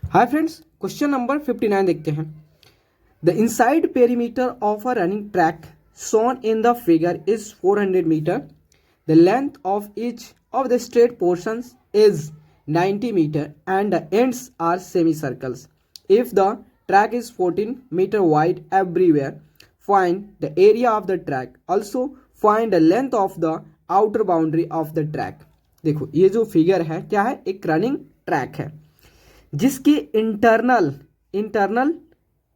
Hi friends, question number 59 देखते हैं। The inside perimeter of a running track shown in the figure is 400 meter. The length of each of the straight portions is 90 meter and the ends are semicircles. If the track is 14 meter wide everywhere, find the area of the track. Also find the length of the outer boundary of the track. देखो ये जो figure है क्या है, एक running track है जिसकी internal internal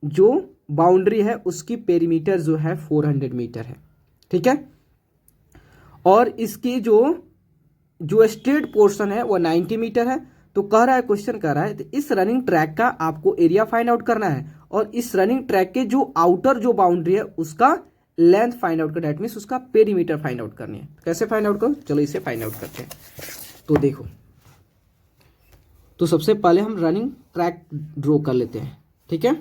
जो बाउंड्री है उसकी पेरीमीटर जो है 400 मीटर है। ठीक है, और इसकी जो जो स्ट्रेट पोर्शन है वो 90 मीटर है। तो कह रहा है, क्वेश्चन कह रहा है तो इस रनिंग ट्रैक का आपको एरिया फाइंड आउट करना है और इस रनिंग ट्रैक के जो आउटर जो बाउंड्री है उसका लेंथ फाइंड आउट करना है, मीन्स उसका पेरीमीटर फाइंड आउट करनी है। कैसे फाइंड आउट करो, चलो इसे फाइंड आउट करते हैं। तो देखो, तो सबसे पहले हम रनिंग ट्रैक ड्रॉ कर लेते हैं। ठीक है,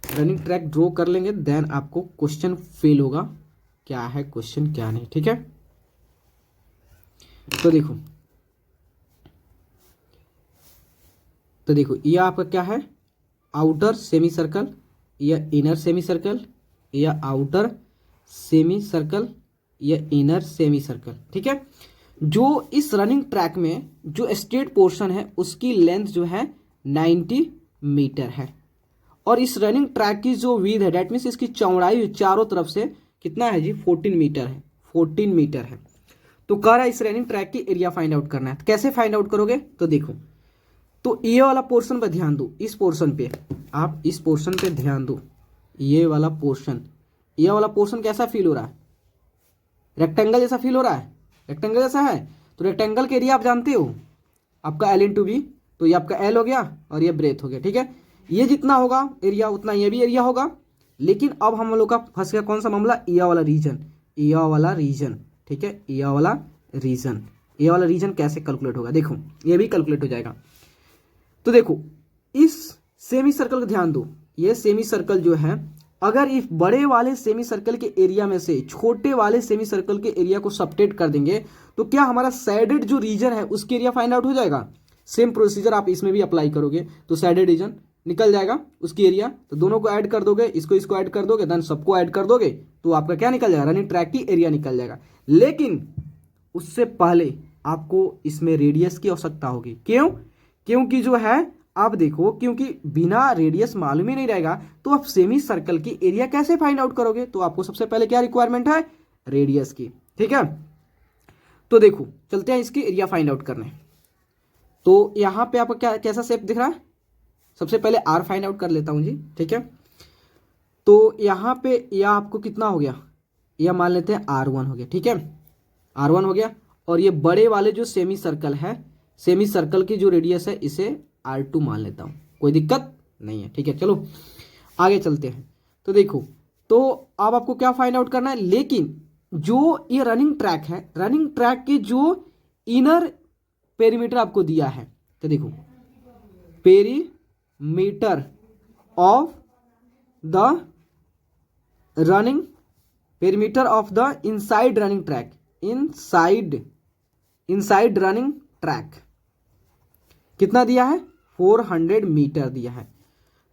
रनिंग ट्रैक ड्रॉ कर लेंगे, देन आपको क्वेश्चन फेल होगा क्या है क्वेश्चन क्या नहीं। ठीक है, तो देखो ये आपका क्या है, आउटर सेमी सर्कल या इनर सेमी सर्कल या आउटर सेमी सर्कल या इनर सेमी सर्कल। ठीक है, जो इस रनिंग ट्रैक में जो स्ट्रेट पोर्शन है उसकी लेंथ जो है 90 मीटर है और इस रनिंग ट्रैक की जो विड्थ है डेट मीन्स इसकी चौड़ाई चारों तरफ से कितना है जी, 14 मीटर है। 14 मीटर है। तो कह रहा है इस रनिंग ट्रैक की एरिया फाइंड आउट करना है। तो कैसे फाइंड आउट करोगे, तो देखो, तो ये वाला पोर्शन पर ध्यान दो, इस पोर्शन पे आप इस पोर्शन पे ध्यान दो। ये वाला पोर्शन कैसा फील हो रहा है, रेक्टेंगल जैसा फील हो रहा है, रेक्टेंगल जैसा है। तो रेक्टेंगल के एरिया आप जानते हो, आपका L/B, तो ये आपका L हो गया और ये ब्रेथ हो गया। ठीक है, ये जितना होगा एरिया उतना ये भी एरिया होगा। लेकिन अब हम लोग का फंस गया कौन सा मामला, ये वाला रीजन, ये वाला रीजन। ठीक है, ये वाला रीजन कैसे कैलकुलेट होगा, देखो ये भी कैलकुलेट हो जाएगा। तो देखो इस सेमी सर्कल का ध्यान दो, ये सेमी सर्कल जो है अगर इस बड़े वाले सेमी सर्कल के एरिया में से छोटे वाले सेमी सर्कल के एरिया को सबट्रैक्ट कर देंगे तो क्या हमारा सैडेड जो रीजन है उसके एरिया फाइंड आउट हो जाएगा। सेम प्रोसीजर आप इसमें भी अप्लाई करोगे तो सैडेड रीजन निकल जाएगा उसकी एरिया। तो दोनों को ऐड कर दोगे, इसको ऐड कर दोगे, देन सबको ऐड कर दोगे तो आपका क्या निकल जाएगा, रनिंग ट्रैक की एरिया निकल जाएगा। लेकिन उससे पहले आपको इसमें रेडियस की आवश्यकता होगी। क्यों, क्योंकि जो है आप देखो, क्योंकि बिना रेडियस मालूम ही नहीं रहेगा तो आप सेमी सर्कल की एरिया कैसे फाइंड आउट करोगे। तो आपको सबसे पहले क्या रिक्वायरमेंट है, रेडियस की। ठीक है, तो देखो चलते हैं इसकी एरिया फाइंड आउट करने। तो यहां पे आपको क्या कैसा शेप दिख रहा है, सबसे पहले आर फाइंड आउट कर लेता हूं जी। ठीक है, तो यहां पे यह आपको कितना हो गया, यह मान लेते हैं R1 हो गया। ठीक है, R1 हो गया और ये बड़े वाले जो सेमी सर्कल है, सेमी सर्कल की जो रेडियस है इसे R2 मान लेता हूं, कोई दिक्कत नहीं है। ठीक है, चलो आगे चलते हैं। तो देखो, तो अब आपको क्या फाइंड आउट करना है, लेकिन जो ये रनिंग ट्रैक है, रनिंग ट्रैक के जो इनर पेरीमीटर आपको दिया है, तो देखो perimeter of the running, perimeter of the inside running track, inside running track कितना दिया है, 400 मीटर दिया है।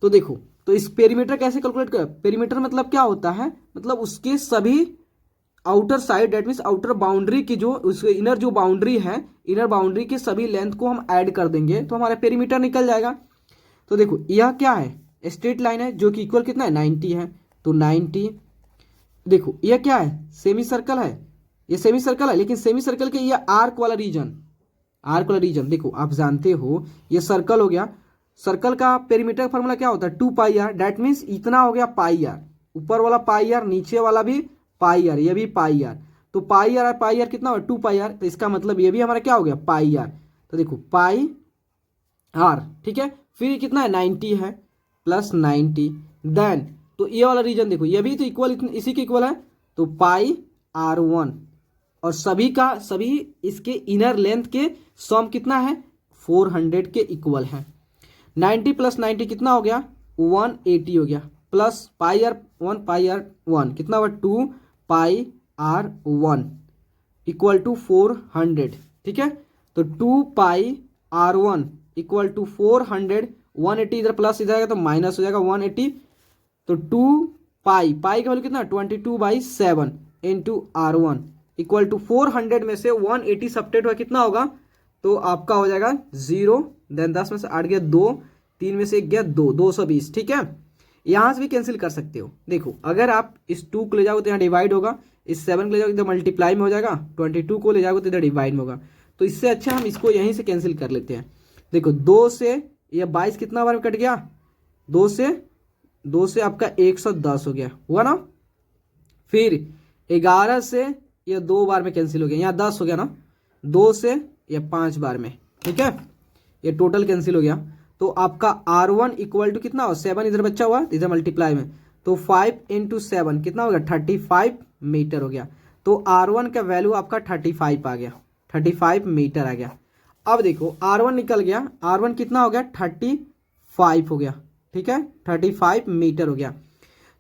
तो देखो, तो इस पेरीमीटर कैसे कैलकुलेट कर, पेरीमीटर मतलब क्या होता है, मतलब उसके सभी outer side that means outer boundary की जो उसके इनर जो बाउंड्री है, इनर बाउंड्री के सभी लेंथ को हम ऐड कर देंगे तो हमारा पेरीमीटर निकल जाएगा। तो देखो यह क्या है, स्ट्रेट लाइन है जो कि इक्वल कितना है, 90 है। तो 90, देखो यह क्या है, सेमी सर्कल है, ये सेमी सर्कल है, लेकिन सेमी सर्कल के ये आर्क वाला रीजन देखो आप जानते हो ये सर्कल हो गया। सर्कल का पेरीमीटर फॉर्मूला क्या होता है, 2πr, डेट मीन्स इतना हो गया πr, ऊपर वाला πr, नीचे वाला भी πr, ये भी πr। तो πr और πr कितना हो, 2πr, तो इसका मतलब ये भी हमारा क्या हो गया, πr। तो देखो πr, ठीक है, फिर कितना है, 90 है, प्लस 90, देन तो ये वाला रीजन देखो ये भी तो इक्वल इसी के इक्वल है, तो πr1 और सभी इसके इनर लेंथ के सम कितना है, 400 के इक्वल है। 90 प्लस 90 कितना हो गया, 180 हो गया, प्लस πr1 कितना हुआ, 2πr1 इक्वल टू 400। ठीक है, तो 2πr R1 इक्वल टू 400, 180 इधर प्लस इधर आएगा तो माइनस हो जाएगा 180, तो 2 पाई, पाई का वैल्यू कितना 22/7 इंटू R1 इक्वल टू 400 में से 180 सब्ट्रैक्ट हुआ कितना होगा, तो आपका हो जाएगा 0, देन 10 में से 8 गया 2, 3 में से 1 गया 2, 220। ठीक है, यहाँ से भी कैंसिल कर सकते हो। देखो अगर आप इस 2 को ले जाओगे तो यहाँ डिवाइड होगा, इस 7 को ले जाओगे तो मल्टीप्लाई में हो जाएगा, 22 को ले जाओगे तो इधर डिवाइड में होगा, तो इससे अच्छा हम इसको यहीं से कैंसिल कर लेते हैं। देखो 2 से ये 22 कितना बार में कट गया, 2 से आपका 110 हो गया, हुआ ना। फिर 11 से ये 2 बार में कैंसिल हो गया, यहाँ 10 हो गया ना, 2 से ये 5 बार में। ठीक है, ये टोटल कैंसिल हो गया, तो आपका R1 इक्वल टू कितना हो, 7 इधर बचा हुआ इधर मल्टीप्लाई में, तो 5 इंटू 7 कितना हो गया 35 मीटर हो गया। तो R1 का वैल्यू आपका 35 आ गया, 35 मीटर आ गया। अब देखो R1 निकल गया, R1 कितना हो गया 35 हो गया। ठीक है, 35 मीटर हो गया।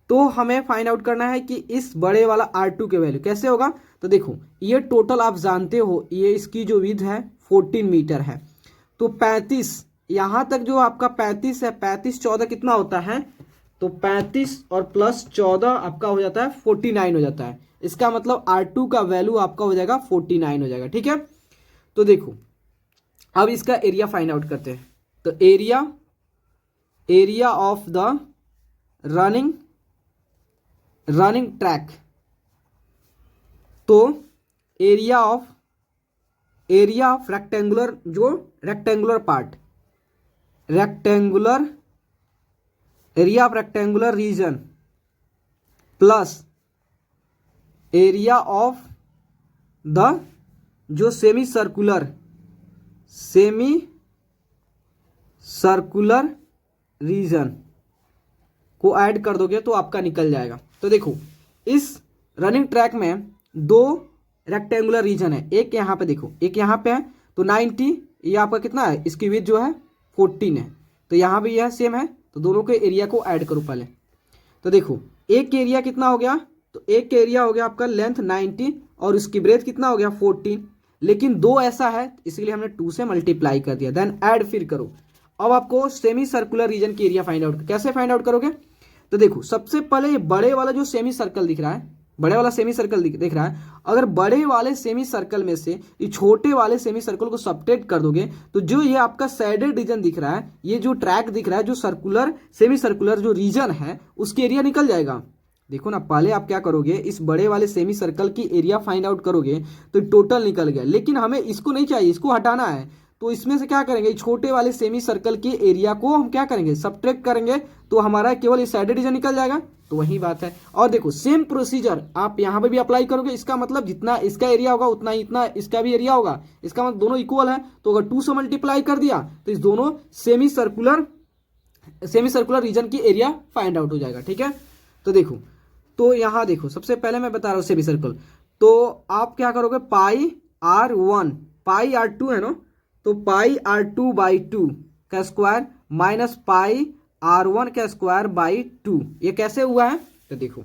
तो हमें फाइंड आउट करना है कि इस बड़े वाला R2 के वैल्यू कैसे होगा। तो देखो ये टोटल आप जानते हो, ये इसकी जो विड्थ है 14 मीटर है, तो 35 यहाँ तक जो आपका 35 है, 35 14 कितना होता है, तो 35 और प्लस 14 आपका हो जाता है 49 हो जाता है। इसका मतलब R2 का वैल्यू आपका हो जाएगा 49 हो जाएगा। ठीक है, तो देखो अब इसका एरिया फाइंड आउट करते हैं। तो area of the running track, तो एरिया ऑफ रेक्टेंगुलर, जो rectangular part, area of rectangular reason plus area of the जो सेमी सर्कुलर रीजन को ऐड कर दोगे तो आपका निकल जाएगा। तो देखो इस रनिंग ट्रैक में 2 रेक्टेंगुलर रीजन है, एक यहाँ पे देखो, एक यहाँ पे है, तो 90 ये आपका कितना है, इसकी विड्थ जो है 14 है, तो यहाँ भी यह सेम है, तो दोनों के एरिया को ऐड करो पहले। तो देखो एक एरिया कितना हो गया, तो एक एरिया हो गया आपका लेंथ 90 और उसकी ब्रेथ कितना हो गया 14, लेकिन 2 ऐसा है इसलिए हमने 2 से मल्टीप्लाई कर दिया, देन ऐड फिर करो। अब आपको सेमी सर्कुलर रीजन की एरिया फाइंड आउट, कैसे फाइंड आउट करोगे। तो देखो सबसे पहले ये बड़े वाला जो सेमी सर्कल दिख रहा है, बड़े वाला सेमी सर्कल दिख रहा है, अगर बड़े वाले सेमी सर्कल में से ये छोटे वाले सेमी सर्कल को सब्ट्रैक्ट कर दोगे तो जो ये आपका सैडेड रीजन दिख रहा है, ये जो ट्रैक दिख रहा है, जो सर्कुलर सेमी सर्कुलर जो रीजन है उसकी एरिया निकल जाएगा। देखो ना, पहले आप क्या करोगे, इस बड़े वाले सेमी सर्कल की एरिया फाइंड आउट करोगे तो टोटल निकल गया, लेकिन हमें इसको नहीं चाहिए, इसको हटाना है, तो इसमें से क्या करेंगे, छोटे वाले सेमी सर्कल के एरिया को हम क्या करेंगे, सब्ट्रैक्ट करेंगे, तो हमारा केवल इस साइडेड रीजन निकल जाएगा। तो वही बात है। और देखो सेम प्रोसीजर आप यहाँ पे भी अप्लाई करोगे, इसका मतलब जितना इसका एरिया होगा उतना ही इतना इसका भी एरिया होगा, इसका मतलब दोनों इक्वल है, तो अगर 2 से मल्टीप्लाई कर दिया तो इस दोनों सेमी सर्कुलर रीजन की एरिया फाइंड आउट हो जाएगा। ठीक है, तो देखो, तो यहाँ देखो सबसे पहले मैं बता रहा हूँ सेमी सर्कल, तो आप क्या करोगे, पाई R1 पाई R2 है ना, तो पाई R2 बाई 2 का स्क्वायर माइनस पाई R1 का स्क्वायर बाई 2, ये कैसे हुआ है, तो देखो,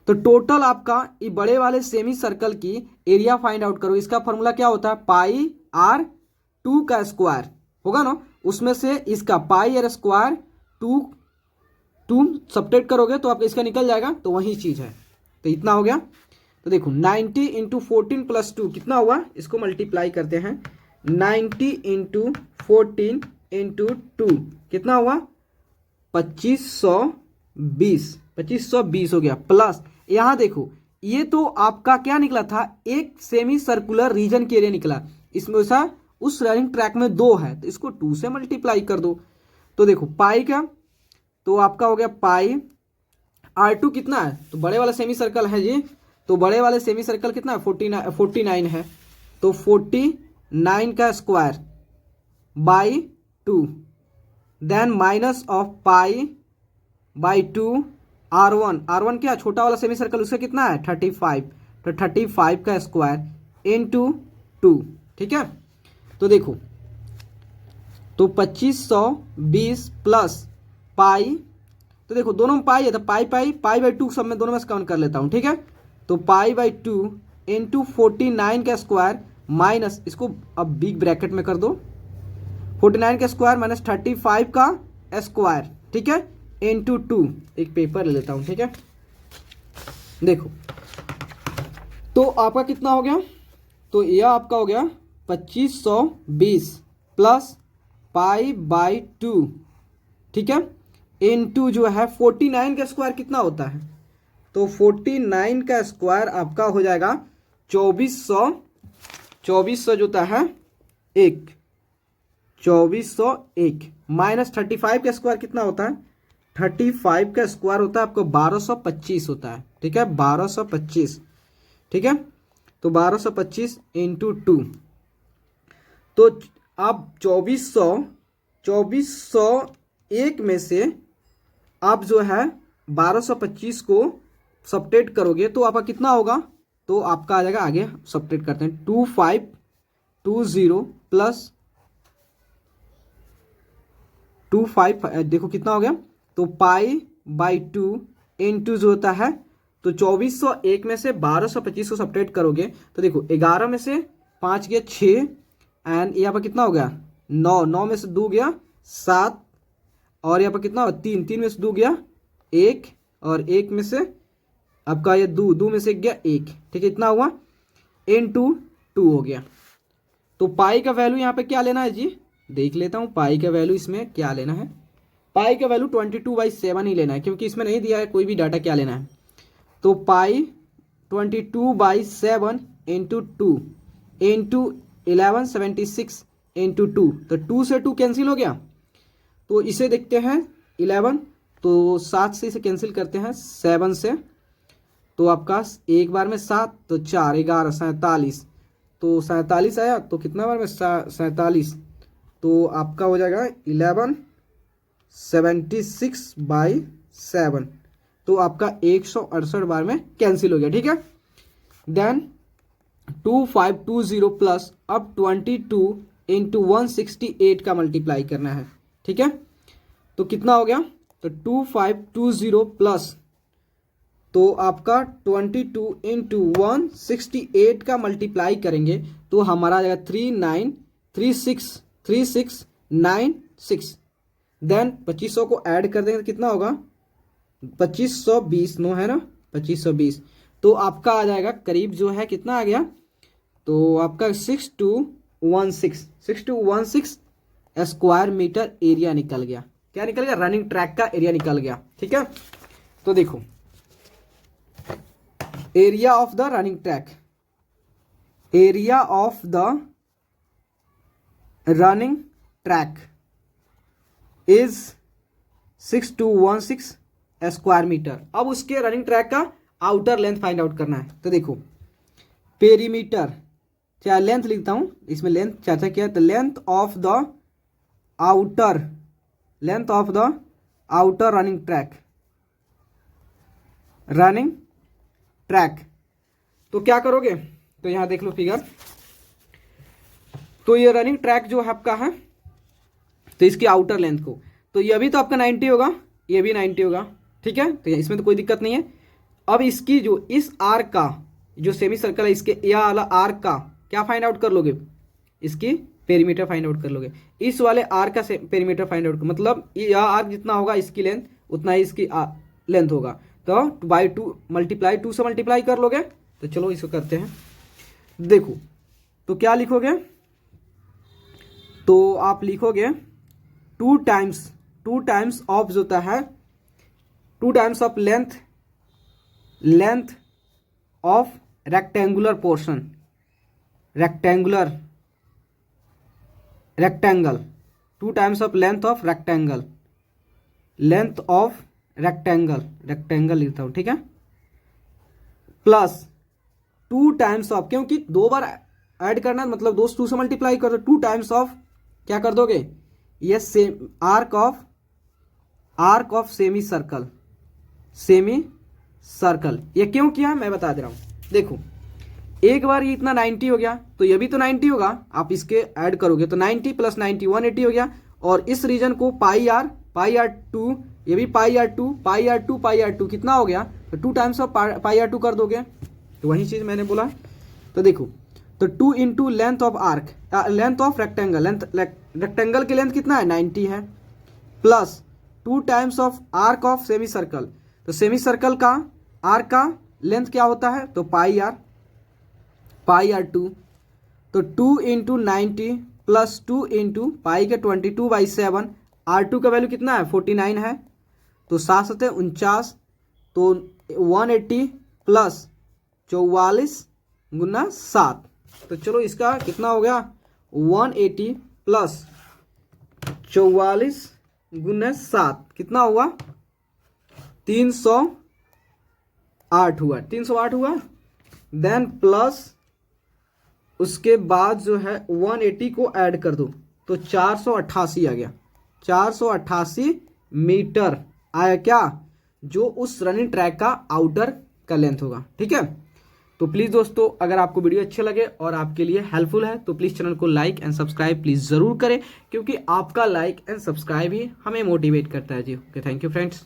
तो टोटल आपका ये बड़े वाले सेमी सर्कल की एरिया फाइंड आउट करो, इसका फॉर्मूला क्या होता है, पाई R2 का स्क्वायर होगा ना, उसमें से इसका पाई R स्क्वायर 2 सब्ट्रैक्ट करोगे तो आपका इसका निकल जाएगा, तो वही चीज है, तो इतना हो गया। तो देखो 90 इंटू 14 प्लस 2 कितना हुआ, इसको मल्टीप्लाई करते हैं, 90 इंटू 14 इंटू 2 कितना हुआ 2520 हो गया, प्लस यहाँ देखो ये तो आपका क्या निकला था, एक सेमी सर्कुलर रीजन के एरिया निकला, इसमें ऐसा उस रनिंग ट्रैक में 2 है, तो इसको 2 से मल्टीप्लाई कर दो। तो देखो पाई का, तो आपका हो गया पाई R2 कितना है, तो बड़े वाला सेमी सर्कल है जी, तो बड़े वाले सेमी सर्कल कितना है 49 है, तो 49 का square by 2, then minus of pi by 2 R1 क्या छोटा वाला सेमी सर्कल उसका कितना है 35, तो 35 का स्क्वायर इंटू 2। ठीक है, तो देखो, तो 2520 प्लस पाई, तो देखो दोनों में पाई है, तो पाई बाई 2 सब में दोनों में से काउंट कर लेता हूँ। ठीक है, तो पाई बाई 2 इंटू 49 का स्क्वायर माइनस, इसको अब बिग ब्रैकेट में कर दो, 49 का स्क्वायर माइनस 35 का स्क्वायर, ठीक है, इंटू 2। एक पेपर ले लेता हूँ, ठीक है। देखो तो आपका कितना हो गया, तो यह आपका हो गया 2520 प्लस π/2, ठीक है, इंटू जो है 49 का स्क्वायर कितना होता है, तो 49 का स्क्वायर आपका हो जाएगा 2400 जो होता है 2401 माइनस 35 का स्क्वायर कितना होता है, 35 का स्क्वायर होता है आपको 1225 होता है, ठीक है, 1225, ठीक है। तो 1225 इंटू 2, तो आप 2401 में से आप जो है 1225 को सब्ट्रैक्ट करोगे तो आपका कितना होगा, तो आपका आ जाएगा, आगे सब्ट्रैक्ट करते हैं, 2520 प्लस 25, देखो कितना हो गया, तो π/2 इंटू जो होता है, तो 2401 में से 1225 को सब्ट्रैक्ट करोगे तो देखो 11 में से 5 गया 6 एंड यहाँ पर कितना हो गया 9 में से 2 गया 7 और यहाँ पर कितना होगा 3 में से 2 गया 1 और 1 में से आपका ये 2 में से गया 1, ठीक है, इतना हुआ इंटू 2 हो गया। तो पाई का वैल्यू यहाँ पे क्या लेना है जी, देख लेता हूँ पाई का वैल्यू इसमें क्या लेना है। पाई का वैल्यू 22/7 ही लेना है क्योंकि इसमें नहीं दिया है कोई भी डाटा, क्या लेना है, तो पाई 22/7 इंटू 2 इंटू 1176 इंटू 2, तो 2 से 2 कैंसिल हो गया, तो इसे देखते हैं 11, तो 7 से इसे कैंसिल करते हैं 7 से, तो आपका एक बार में 7 तो 4 11 47, तो 47 आया, तो कितना बार में 47, तो आपका हो जाएगा 1176/7, तो आपका 168 बार में कैंसिल हो गया, ठीक है। देन 2520 प्लस अब 22 इंटू 168 का मल्टीप्लाई करना है, ठीक है, तो कितना हो गया, तो 2520 प्लस, तो आपका 22 इंटू 168 का मल्टीप्लाई करेंगे तो हमारा आ जाएगा 393696, देन 2500 को ऐड कर देंगे तो कितना होगा 2520, नो है ना 2520, तो आपका आ जाएगा करीब जो है कितना आ गया, तो आपका 6216 स्क्वायर मीटर एरिया निकल गया, क्या निकल गया, रनिंग ट्रैक का एरिया निकल गया, ठीक है। तो देखो area of the running track, area of the running track is 6216 square metre. अब उसके रनिंग ट्रैक का आउटर लेंथ फाइंड आउट करना है, तो देखो पेरीमीटर, क्या लेंथ लिखता हूं इसमें, लेंथ चाचा क्या है, तो length of the outer running track, तो क्या करोगे, तो यहां देख लो फिगर, तो ये रनिंग ट्रैक जो आपका है, तो इसकी आउटर लेंथ को, तो ये भी तो आपका 90 होगा, ये भी 90 होगा, ठीक है, तो इसमें तो कोई दिक्कत नहीं है। अब इसकी जो इस आर्क का जो सेमी सर्कल है, इसके यह वाला आर्क का क्या फाइंड आउट कर लोगे, इसकी पेरीमीटर फाइंड आउट कर लोगे, इस वाले आर्क का पेरीमीटर फाइंड आउट, मतलब यह आर्क जितना होगा इसकी लेंथ उतना ही इसकी लेंथ होगा, तो बाई 2 मल्टीप्लाई 2 से मल्टीप्लाई कर लोगे, तो चलो इसको करते हैं। देखो तो क्या लिखोगे, तो आप लिखोगे 2 टाइम्स ऑफ जो होता है 2 times of length of rectangular portion, rectangle 2 times of length of rectangle लिखता हूं, ठीक है, प्लस 2 टाइम्स ऑफ, क्योंकि 2 बार ऐड करना मतलब 2 से मल्टीप्लाई कर दो, 2 टाइम्स ऑफ क्या कर दोगे, ये same arc of semi circle, ये क्यों किया मैं बता दे रहा हूं। देखो एक बार ये इतना 90 हो गया, तो ये भी तो 90 होगा, आप इसके ऐड करोगे तो 90 प्लस 90 180 हो गया, और इस रीजन को πr2, ये भी πr2 कितना हो गया, तो 2 टाइम्स ऑफ πr2 कर दोगे, तो वही चीज मैंने बोला। तो देखो तो 2 into length of arc, length of rectangle, rectangle की लेंथ कितना है 90 है, plus 2 times of arc of semi circle. तो सेमी सर्कल का आर्क का लेंथ क्या होता है, तो पाई आर 2। तो 2 इंटू 90 प्लस 2 इंटू पाई के 22/7, R2 का वैल्यू कितना है 49 है, तो 7 7 49, तो 180 प्लस 44 गुना 7। तो चलो इसका कितना हो गया 180 प्लस 44 गुना 7 कितना हुआ 308 हुआ, 308 हुआ। देन प्लस उसके बाद जो है 180 को ऐड कर दो तो 488 आ गया, 488 मीटर आया क्या, जो उस रनिंग ट्रैक का आउटर का लेंथ होगा। ठीक है, तो प्लीज़ दोस्तों अगर आपको वीडियो अच्छे लगे और आपके लिए हेल्पफुल है तो प्लीज़ चैनल को लाइक एंड सब्सक्राइब प्लीज़ ज़रूर करें, क्योंकि आपका लाइक एंड सब्सक्राइब ही हमें मोटिवेट करता है जी। Okay, thank you friends.